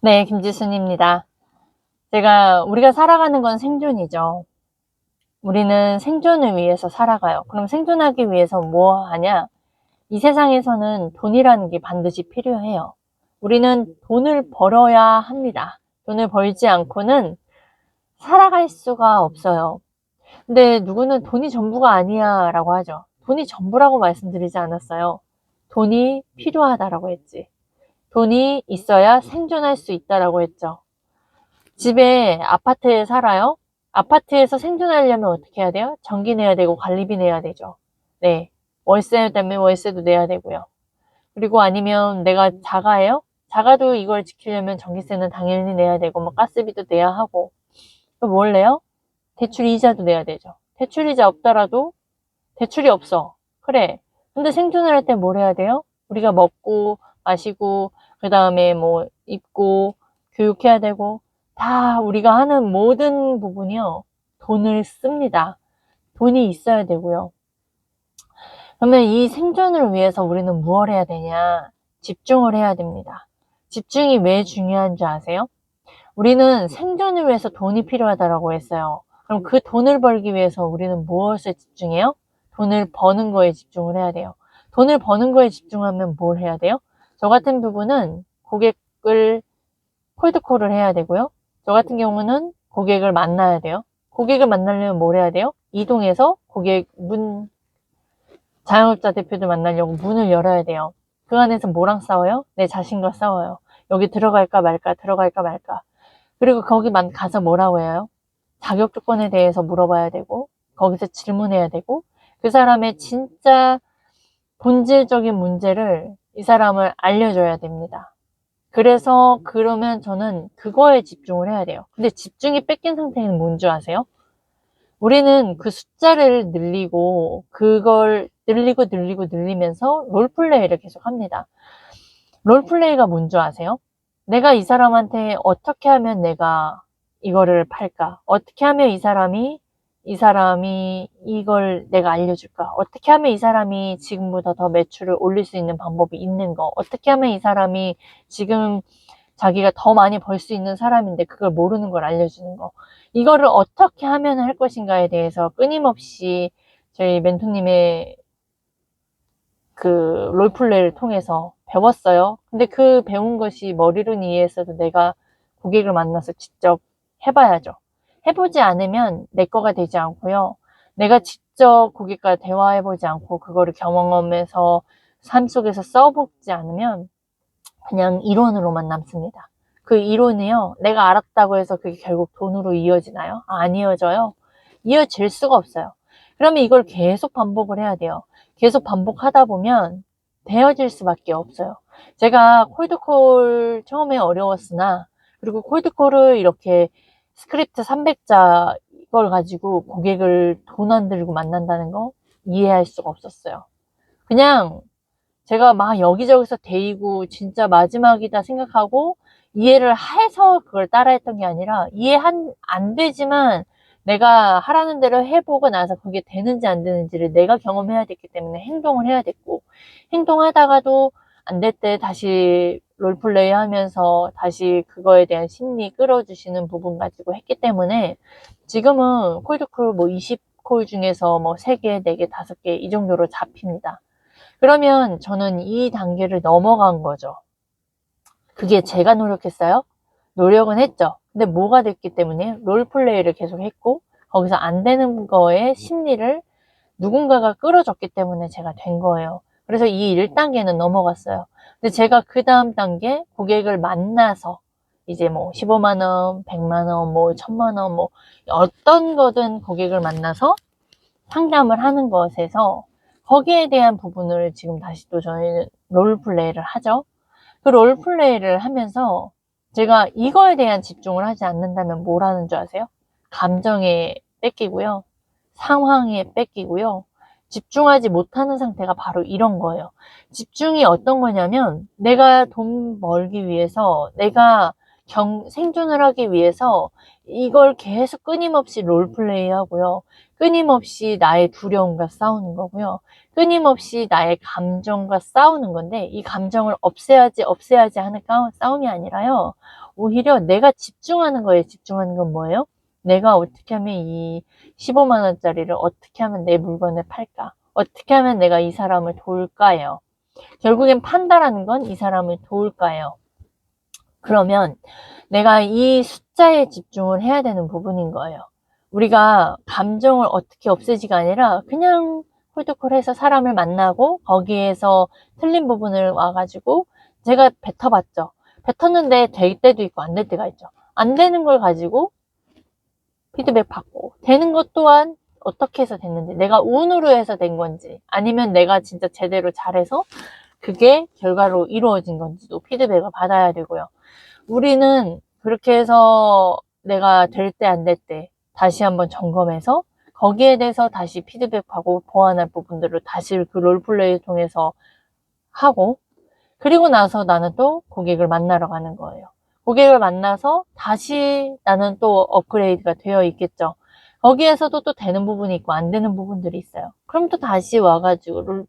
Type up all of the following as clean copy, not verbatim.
네, 김지순입니다. 우리가 살아가는 건 생존이죠. 우리는 생존을 위해서 살아가요. 그럼 생존하기 위해서 뭐 하냐? 이 세상에서는 돈이라는 게 반드시 필요해요. 우리는 돈을 벌어야 합니다. 돈을 벌지 않고는 살아갈 수가 없어요. 근데 누구는 돈이 전부가 아니야 라고 하죠. 돈이 전부라고 말씀드리지 않았어요. 돈이 필요하다라고 했지. 돈이 있어야 생존할 수 있다라고 했죠. 집에 아파트에 살아요. 아파트에서 생존하려면 어떻게 해야 돼요? 전기 내야 되고 관리비 내야 되죠. 네. 월세 때문에 월세도 내야 되고요. 그리고 아니면 내가 자가예요? 자가도 이걸 지키려면 전기세는 당연히 내야 되고 뭐 가스비도 내야 하고 또 뭘 내요? 대출 이자도 내야 되죠. 대출 이자 없더라도 대출이 없어. 그래. 근데 생존을 할 때 뭘 해야 돼요? 우리가 먹고 마시고 그다음에 뭐 입고 교육해야 되고 다 우리가 하는 모든 부분이요. 돈을 씁니다. 돈이 있어야 되고요. 그러면 이 생존을 위해서 우리는 무엇을 해야 되냐? 집중을 해야 됩니다. 집중이 왜 중요한 줄 아세요? 우리는 생존을 위해서 돈이 필요하다라고 했어요. 그럼 그 돈을 벌기 위해서 우리는 무엇에 집중해요? 돈을 버는 거에 집중을 해야 돼요. 돈을 버는 거에 집중하면 뭘 해야 돼요? 저 같은 부분은 고객을 콜드콜을 해야 되고요. 저 같은 경우는 고객을 만나야 돼요. 고객을 만나려면 뭘 해야 돼요? 이동해서 자영업자 대표들 만나려고 문을 열어야 돼요. 그 안에서 뭐랑 싸워요? 내 자신과 싸워요. 여기 들어갈까 말까, 들어갈까 말까. 그리고 거기만 가서 뭐라고 해요? 자격 조건에 대해서 물어봐야 되고, 거기서 질문해야 되고, 그 사람의 진짜 본질적인 문제를 이 사람을 알려줘야 됩니다. 그러면 저는 그거에 집중을 해야 돼요. 근데 집중이 뺏긴 상태는 뭔 줄 아세요? 우리는 그 숫자를 늘리고, 그걸 늘리면서 롤플레이를 계속 합니다. 롤플레이가 뭔 줄 아세요? 내가 이 사람한테 어떻게 하면 내가 이거를 팔까? 어떻게 하면 이 사람이 이걸 내가 알려줄까? 어떻게 하면 이 사람이 지금보다 더 매출을 올릴 수 있는 방법이 있는 거? 어떻게 하면 이 사람이 지금 자기가 더 많이 벌 수 있는 사람인데 그걸 모르는 걸 알려주는 거. 이거를 어떻게 하면 할 것인가에 대해서 끊임없이 저희 멘토님의 그 롤플레이를 통해서 배웠어요. 근데 그 배운 것이 머리로는 이해했어도 내가 고객을 만나서 직접 해봐야죠. 해보지 않으면 내 거가 되지 않고요. 내가 직접 고객과 대화해보지 않고 그거를 경험하면서 삶 속에서 써보지 않으면 그냥 이론으로만 남습니다. 그 이론이요. 내가 알았다고 해서 그게 결국 돈으로 이어지나요? 안 이어져요. 이어질 수가 없어요. 그러면 이걸 계속 반복을 해야 돼요. 계속 반복하다 보면 되어질 수밖에 없어요. 제가 콜드콜 처음에 어려웠으나 그리고 콜드콜을 이렇게 스크립트 300자 이걸 가지고 고객을 돈 안 들고 만난다는 거 이해할 수가 없었어요. 그냥 제가 막 여기저기서 데이고 진짜 마지막이다 생각하고 이해를 해서 그걸 따라했던 게 아니라 안 되지만 내가 하라는 대로 해보고 나서 그게 되는지 안 되는지를 내가 경험해야 됐기 때문에 행동을 해야 됐고 행동하다가도 안 될 때 다시 롤플레이 하면서 다시 그거에 대한 심리 끌어주시는 부분 가지고 했기 때문에 지금은 콜드콜 뭐 20콜 중에서 뭐 3개, 4개, 5개 이 정도로 잡힙니다. 그러면 저는 이 단계를 넘어간 거죠. 그게 제가 노력했어요? 노력은 했죠. 근데 뭐가 됐기 때문에 롤플레이를 계속 했고 거기서 안 되는 거에 심리를 누군가가 끌어줬기 때문에 제가 된 거예요. 그래서 이 1단계는 넘어갔어요. 근데 제가 그 다음 단계 고객을 만나서 이제 뭐 15만 원, 100만 원, 뭐 1000만 원, 뭐 어떤 거든 고객을 만나서 상담을 하는 것에서 거기에 대한 부분을 지금 다시 또 저희는 롤플레이를 하죠. 그 롤플레이를 하면서 제가 이거에 대한 집중을 하지 않는다면 뭘 하는 줄 아세요? 감정에 뺏기고요. 상황에 뺏기고요. 집중하지 못하는 상태가 바로 이런 거예요. 집중이 어떤 거냐면 내가 돈 벌기 위해서 내가 생존을 하기 위해서 이걸 계속 끊임없이 롤플레이 하고요. 끊임없이 나의 두려움과 싸우는 거고요. 끊임없이 나의 감정과 싸우는 건데 이 감정을 없애야지 하는 싸움이 아니라요. 오히려 내가 집중하는 거에 집중하는 건 뭐예요? 내가 어떻게 하면 이 15만 원짜리를 어떻게 하면 내 물건을 팔까? 어떻게 하면 내가 이 사람을 도울까요? 결국엔 판다라는 건 이 사람을 도울까요? 그러면 내가 이 숫자에 집중을 해야 되는 부분인 거예요. 우리가 감정을 어떻게 없애지가 아니라 그냥 콜드콜해서 사람을 만나고 거기에서 틀린 부분을 와가지고 제가 뱉어봤죠. 뱉었는데 될 때도 있고 안 될 때가 있죠. 안 되는 걸 가지고 피드백 받고 되는 것 또한 어떻게 해서 됐는지, 내가 운으로 해서 된 건지 아니면 내가 진짜 제대로 잘해서 그게 결과로 이루어진 건지도 피드백을 받아야 되고요. 우리는 그렇게 해서 내가 될 때 안 될 때 다시 한번 점검해서 거기에 대해서 다시 피드백하고 보완할 부분들을 다시 그 롤플레이를 통해서 하고, 그리고 나서 나는 또 고객을 만나러 가는 거예요. 고객을 만나서 다시 나는 또 업그레이드가 되어 있겠죠. 거기에서도 또 되는 부분이 있고 안 되는 부분들이 있어요. 그럼 또 다시 와가지고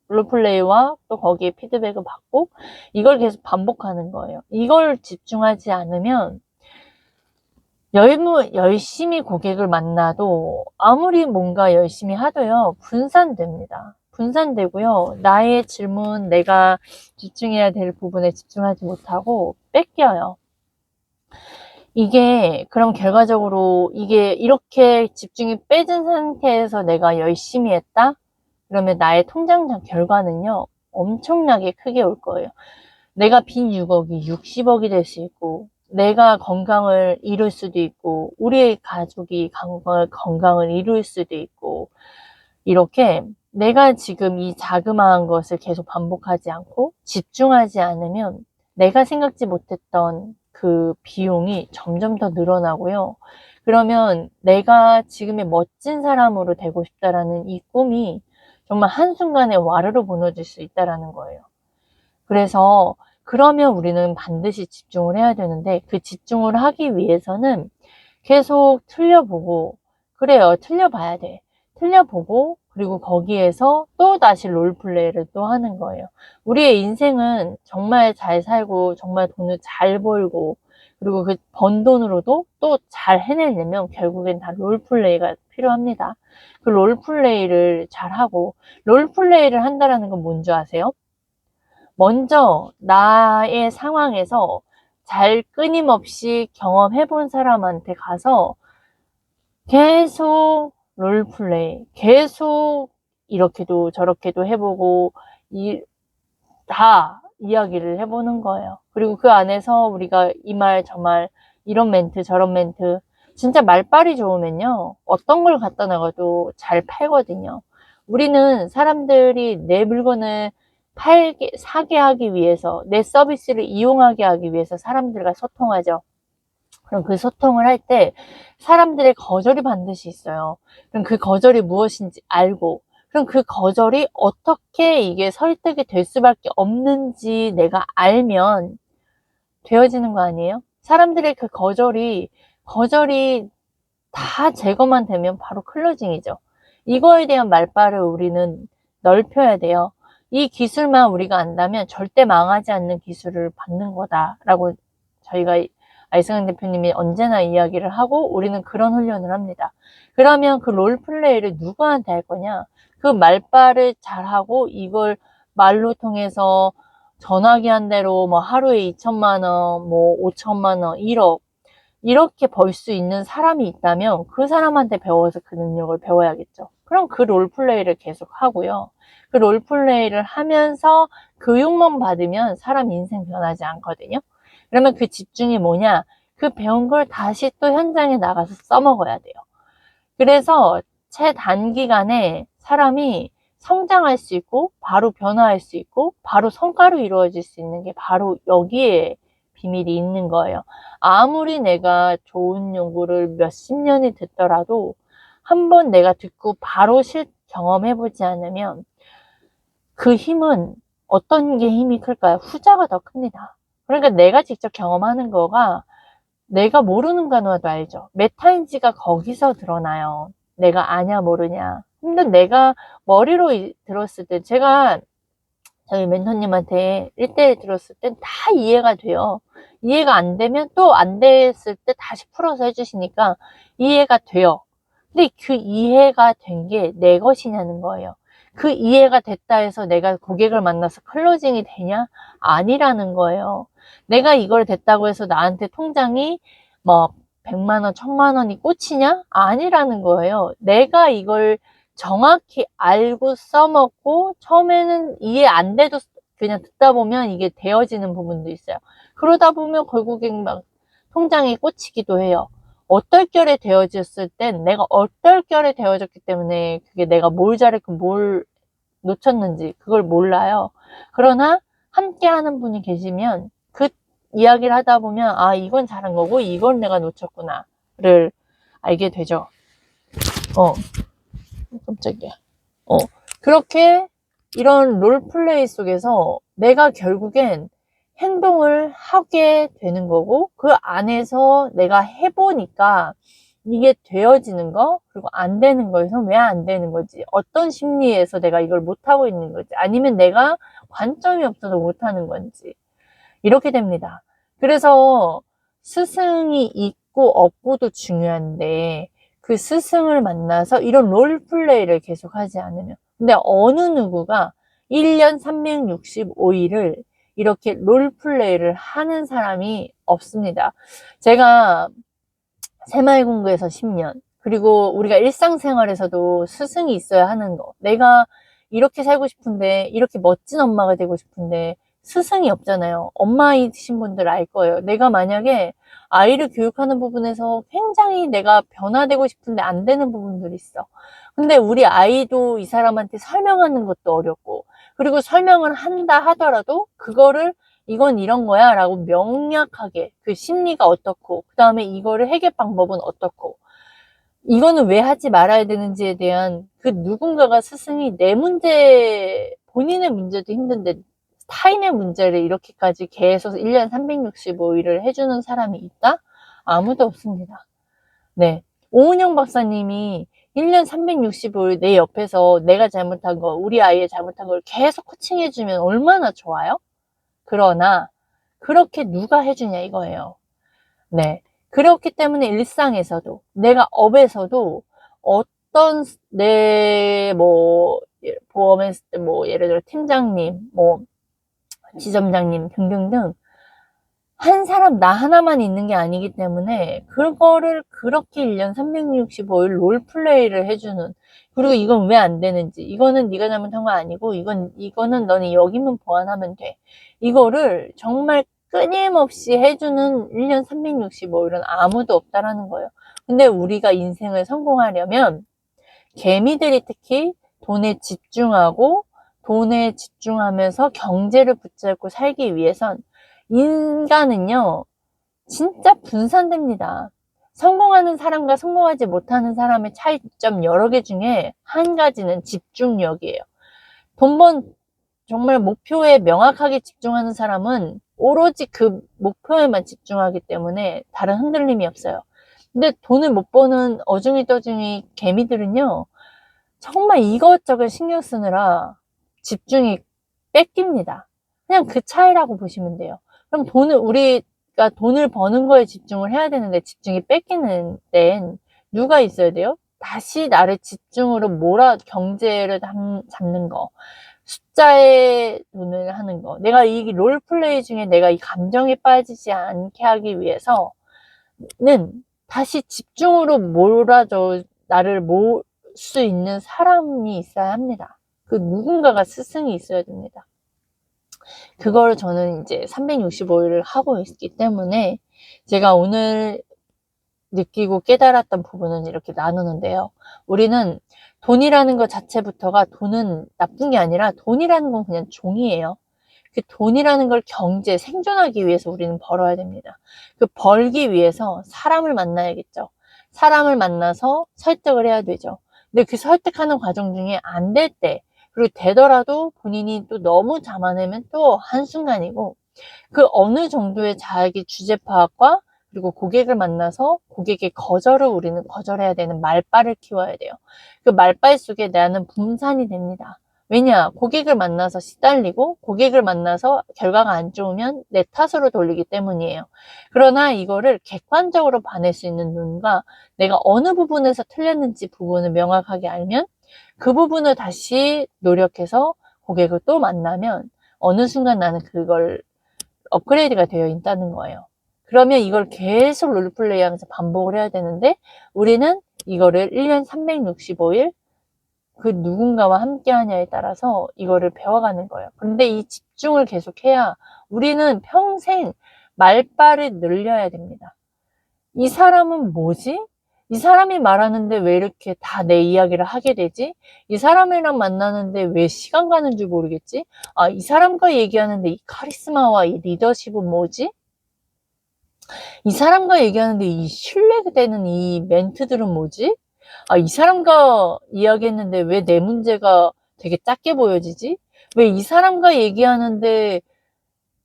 롤플레이와 또 거기에 피드백을 받고 이걸 계속 반복하는 거예요. 이걸 집중하지 않으면 열심히 고객을 만나도 아무리 뭔가 열심히 하도요, 분산됩니다. 분산되고요, 나의 질문, 내가 집중해야 될 부분에 집중하지 못하고 뺏겨요. 이게 그럼 결과적으로 이게 이렇게 집중이 빼진 상태에서 내가 열심히 했다? 그러면 나의 통장장 결과는요, 엄청나게 크게 올 거예요. 내가 빈 6억이 60억이 될 수 있고, 내가 건강을 잃을 수도 있고, 우리의 가족이 건강을 잃을 수도 있고, 이렇게 내가 지금 이 자그마한 것을 계속 반복하지 않고 집중하지 않으면 내가 생각지 못했던 그 비용이 점점 더 늘어나고요. 그러면 내가 지금의 멋진 사람으로 되고 싶다라는 이 꿈이 정말 한순간에 와르르 무너질 수 있다라는 거예요. 그래서 그러면 우리는 반드시 집중을 해야 되는데, 그 집중을 하기 위해서는 계속 틀려보고, 그래요, 틀려봐야 돼. 틀려보고, 그리고 거기에서 또 다시 롤플레이를 또 하는 거예요. 우리의 인생은 정말 잘 살고 정말 돈을 잘 벌고, 그리고 그 번 돈으로도 또 잘 해내려면 결국엔 다 롤플레이가 필요합니다. 그 롤플레이를 잘하고, 롤플레이를 한다라는 건 뭔지 아세요? 먼저 나의 상황에서 잘 끊임없이 경험해 본 사람한테 가서 계속 롤플레이, 계속 이렇게도 저렇게도 해보고 다 이야기를 해보는 거예요. 그리고 그 안에서 우리가 이 말 저 말, 이런 멘트 저런 멘트, 진짜 말빨이 좋으면요, 어떤 걸 갖다 놔도 잘 팔거든요. 우리는 사람들이 내 물건을 사게 하기 위해서, 내 서비스를 이용하게 하기 위해서 사람들과 소통하죠. 그럼 그 소통을 할 때 사람들의 거절이 반드시 있어요. 그럼 그 거절이 무엇인지 알고, 그럼 그 거절이 어떻게 이게 설득이 될 수밖에 없는지 내가 알면 되어지는 거 아니에요? 사람들의 그 거절이 다 제거만 되면 바로 클로징이죠. 이거에 대한 말발을 우리는 넓혀야 돼요. 이 기술만 우리가 안다면 절대 망하지 않는 기술을 받는 거다라고 저희가 아이승환 대표님이 언제나 이야기를 하고, 우리는 그런 훈련을 합니다. 그러면 그 롤플레이를 누구한테 할 거냐? 그 말발을 잘하고 이걸 말로 통해서 전화기 한 대로 뭐 하루에 2천만 원, 뭐 5천만 원, 1억 이렇게 벌 수 있는 사람이 있다면 그 사람한테 배워서 그 능력을 배워야겠죠. 그럼 그 롤플레이를 계속 하고요. 그 롤플레이를 하면서 교육만 받으면 사람 인생 변하지 않거든요. 그러면 그 집중이 뭐냐? 그 배운 걸 다시 또 현장에 나가서 써먹어야 돼요. 그래서 최단기간에 사람이 성장할 수 있고 바로 변화할 수 있고 바로 성과로 이루어질 수 있는 게 바로 여기에 비밀이 있는 거예요. 아무리 내가 좋은 연구를 몇십 년이 듣더라도 한번 내가 듣고 바로 경험해보지 않으면 그 힘은, 어떤 게 힘이 클까요? 후자가 더 큽니다. 그러니까 내가 직접 경험하는 거가 내가 모르는 간호도 알죠. 메타인지가 거기서 드러나요. 내가 아냐 모르냐. 근데 내가 머리로 들었을 때, 제가 저희 멘토님한테 1대1 들었을 땐 다 이해가 돼요. 이해가 안 되면 또 안 됐을 때 다시 풀어서 해주시니까 이해가 돼요. 근데 그 이해가 된 게 내 것이냐는 거예요. 그 이해가 됐다 해서 내가 고객을 만나서 클로징이 되냐? 아니라는 거예요. 내가 이걸 됐다고 해서 나한테 통장이 뭐 100만 원, 1000만 원이 꽂히냐? 아니라는 거예요. 내가 이걸 정확히 알고 써먹고 처음에는 이해 안 돼도 그냥 듣다 보면 이게 되어지는 부분도 있어요. 그러다 보면 결국엔 막 통장에 꽂히기도 해요. 어떨결에 되어졌을 땐 내가 어떨결에 되어졌기 때문에 그게 내가 뭘 잘했고 뭘 놓쳤는지 그걸 몰라요. 그러나 함께 하는 분이 계시면 그 이야기를 하다 보면 아 이건 잘한 거고 이건 내가 놓쳤구나를 알게 되죠. 깜짝이야. 그렇게 이런 롤플레이 속에서 내가 결국엔 행동을 하게 되는 거고 그 안에서 내가 해보니까 이게 되어지는 거 그리고 안 되는 거에서 왜 안 되는 거지 어떤 심리에서 내가 이걸 못하고 있는 거지 아니면 내가 관점이 없어서 못하는 건지 이렇게 됩니다. 그래서 스승이 있고 없고도 중요한데 그 스승을 만나서 이런 롤플레이를 계속 하지 않으면 근데 어느 누구가 1년 365일을 이렇게 롤플레이를 하는 사람이 없습니다. 제가 새마을공고에서 10년 그리고 우리가 일상생활에서도 스승이 있어야 하는 거 내가 이렇게 살고 싶은데 이렇게 멋진 엄마가 되고 싶은데 스승이 없잖아요. 엄마이신 분들 알 거예요. 내가 만약에 아이를 교육하는 부분에서 굉장히 내가 변화되고 싶은데 안 되는 부분들이 있어. 근데 우리 아이도 이 사람한테 설명하는 것도 어렵고 그리고 설명을 한다 하더라도 그거를 이건 이런 거야 라고 명확하게 그 심리가 어떻고 그 다음에 이거를 해결 방법은 어떻고 이거는 왜 하지 말아야 되는지에 대한 그 누군가가 스승이 내 문제 본인의 문제도 힘든데 타인의 문제를 이렇게까지 계속 1년 365일을 해주는 사람이 있다? 아무도 없습니다. 네. 오은영 박사님이 1년 365일 내 옆에서 내가 잘못한 거, 우리 아이의 잘못한 걸 계속 코칭해주면 얼마나 좋아요? 그러나 그렇게 누가 해주냐 이거예요. 네. 그렇기 때문에 일상에서도 내가 업에서도 어떤 내 뭐 보험했을 때 뭐 예를 들어 팀장님, 뭐 지점장님 등등등 한 사람 나 하나만 있는 게 아니기 때문에 그거를 그렇게 1년 365일 롤플레이를 해주는 그리고 이건 왜 안 되는지 이거는 네가 잘못한 거 아니고 이거는 너는 여기만 보완하면 돼 이거를 정말 끊임없이 해주는 1년 365일은 아무도 없다라는 거예요. 근데 우리가 인생을 성공하려면 개미들이 특히 돈에 집중하고 돈에 집중하면서 경제를 붙잡고 살기 위해선 인간은요 진짜 분산됩니다. 성공하는 사람과 성공하지 못하는 사람의 차이점 여러 개 중에 한 가지는 집중력이에요. 정말 목표에 명확하게 집중하는 사람은 오로지 그 목표에만 집중하기 때문에 다른 흔들림이 없어요. 근데 돈을 못 버는 어중이떠중이 개미들은요 정말 이것저것 신경 쓰느라 집중이 뺏깁니다. 그냥 그 차이라고 보시면 돼요. 그럼 우리가 돈을 버는 거에 집중을 해야 되는데 집중이 뺏기는 데엔 누가 있어야 돼요? 다시 나를 집중으로 경제를 잡는 거. 숫자에 돈을 하는 거. 내가 이 롤플레이 중에 내가 이 감정에 빠지지 않게 하기 위해서는 다시 집중으로 나를 몰 수 있는 사람이 있어야 합니다. 그 누군가가 스승이 있어야 됩니다. 그걸 저는 이제 365일을 하고 있기 때문에 제가 오늘 느끼고 깨달았던 부분은 이렇게 나누는데요. 우리는 돈이라는 것 자체부터가 돈은 나쁜 게 아니라 돈이라는 건 그냥 종이에요. 그 돈이라는 걸 생존하기 위해서 우리는 벌어야 됩니다. 그 벌기 위해서 사람을 만나야겠죠. 사람을 만나서 설득을 해야 되죠. 근데 그 설득하는 과정 중에 안 될 때, 그리고 되더라도 본인이 또 너무 잡아내면 또 한순간이고, 그 어느 정도의 자기 주제 파악과 그리고 고객을 만나서 고객의 거절을 우리는 거절해야 되는 말빨을 키워야 돼요. 그 말빨 속에 나는 분산이 됩니다. 왜냐? 고객을 만나서 시달리고 고객을 만나서 결과가 안 좋으면 내 탓으로 돌리기 때문이에요. 그러나 이거를 객관적으로 봐낼 수 있는 눈과 내가 어느 부분에서 틀렸는지 부분을 명확하게 알면 그 부분을 다시 노력해서 고객을 또 만나면 어느 순간 나는 그걸 업그레이드가 되어 있다는 거예요. 그러면 이걸 계속 롤플레이 하면서 반복을 해야 되는데 우리는 이거를 1년 365일 그 누군가와 함께 하냐에 따라서 이거를 배워가는 거예요. 그런데 이 집중을 계속해야 우리는 평생 말빨을 늘려야 됩니다. 이 사람은 뭐지? 이 사람이 말하는데 왜 이렇게 다 내 이야기를 하게 되지? 이 사람이랑 만나는데 왜 시간 가는 줄 모르겠지? 아, 이 사람과 얘기하는데 이 카리스마와 이 리더십은 뭐지? 이 사람과 얘기하는데 이 신뢰되는 이 멘트들은 뭐지? 아, 이 사람과 이야기했는데 왜 내 문제가 되게 작게 보여지지? 왜 이 사람과 얘기하는데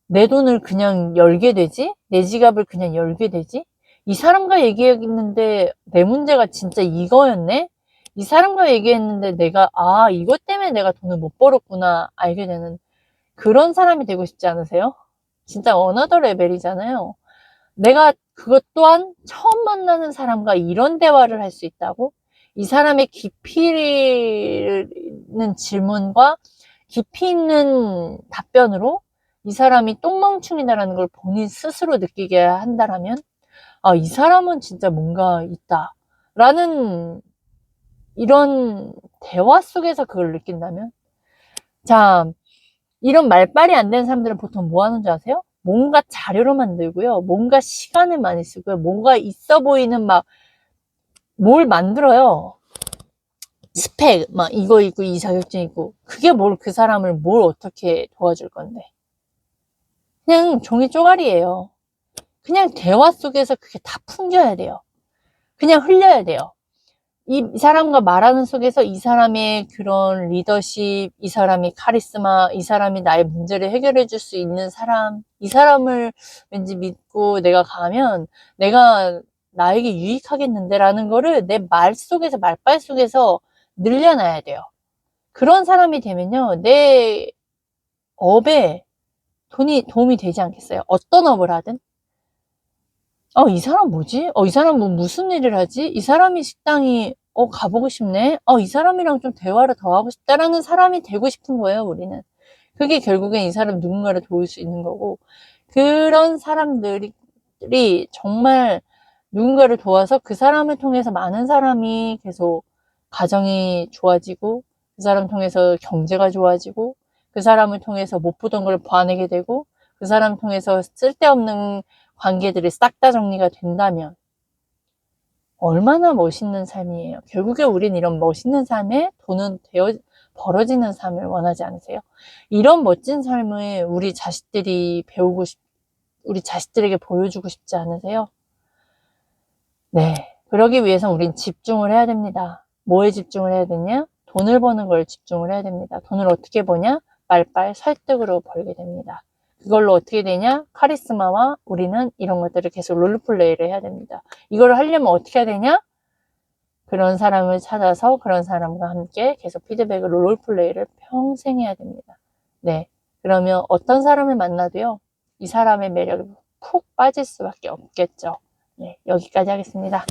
내 돈을 그냥 열게 되지? 내 지갑을 그냥 열게 되지? 이 사람과 얘기했는데 내 문제가 진짜 이거였네? 이 사람과 얘기했는데 내가, 아, 이것 때문에 내가 돈을 못 벌었구나, 알게 되는 그런 사람이 되고 싶지 않으세요? 진짜 어너더 레벨이잖아요. 내가 그것 또한 처음 만나는 사람과 이런 대화를 할 수 있다고? 이 사람의 깊이 있는 질문과 깊이 있는 답변으로 이 사람이 똥멍충이다라는 걸 본인 스스로 느끼게 한다라면, 아, 이 사람은 진짜 뭔가 있다. 라는 이런 대화 속에서 그걸 느낀다면? 자, 이런 말빨이 안 되는 사람들은 보통 뭐 하는 줄 아세요? 뭔가 자료로 만들고요. 뭔가 시간을 많이 쓰고요. 뭔가 있어 보이는 막 뭘 만들어요. 스펙, 막 이거 있고 이 자격증 있고. 그게 뭘 그 사람을 뭘 어떻게 도와줄 건데. 그냥 종이 쪼가리예요. 그냥 대화 속에서 그게 다 풍겨야 돼요. 그냥 흘려야 돼요. 이 사람과 말하는 속에서 이 사람의 그런 리더십, 이 사람이 카리스마, 이 사람이 나의 문제를 해결해 줄 수 있는 사람, 이 사람을 왠지 믿고 내가 가면 내가 나에게 유익하겠는데 라는 거를 내 말 속에서, 말빨 속에서 늘려놔야 돼요. 그런 사람이 되면요, 내 업에 도움이 되지 않겠어요? 어떤 업을 하든? 이 사람 뭐지? 이 사람 뭐 무슨 일을 하지? 이 사람이 식당이, 가보고 싶네? 이 사람이랑 좀 대화를 더 하고 싶다라는 사람이 되고 싶은 거예요, 우리는. 그게 결국엔 이 사람 누군가를 도울 수 있는 거고, 그런 사람들이 정말 누군가를 도와서 그 사람을 통해서 많은 사람이 계속 가정이 좋아지고, 그 사람 통해서 경제가 좋아지고, 그 사람을 통해서 못 보던 걸 봐내게 되고, 그 사람 통해서 쓸데없는 관계들이 싹 다 정리가 된다면 얼마나 멋있는 삶이에요. 결국에 우린 이런 멋있는 삶에 돈은 벌어지는 삶을 원하지 않으세요? 이런 멋진 삶을 우리 자식들이 우리 자식들에게 보여주고 싶지 않으세요? 네. 그러기 위해서 우린 집중을 해야 됩니다. 뭐에 집중을 해야 되냐? 돈을 버는 걸 집중을 해야 됩니다. 돈을 어떻게 버냐? 말빨 설득으로 벌게 됩니다. 그걸로 어떻게 되냐? 카리스마와 우리는 이런 것들을 계속 롤플레이를 해야 됩니다. 이걸 하려면 어떻게 해야 되냐? 그런 사람을 찾아서 그런 사람과 함께 계속 피드백을 롤플레이를 평생 해야 됩니다. 네. 그러면 어떤 사람을 만나도요, 이 사람의 매력에 푹 빠질 수밖에 없겠죠. 네. 여기까지 하겠습니다.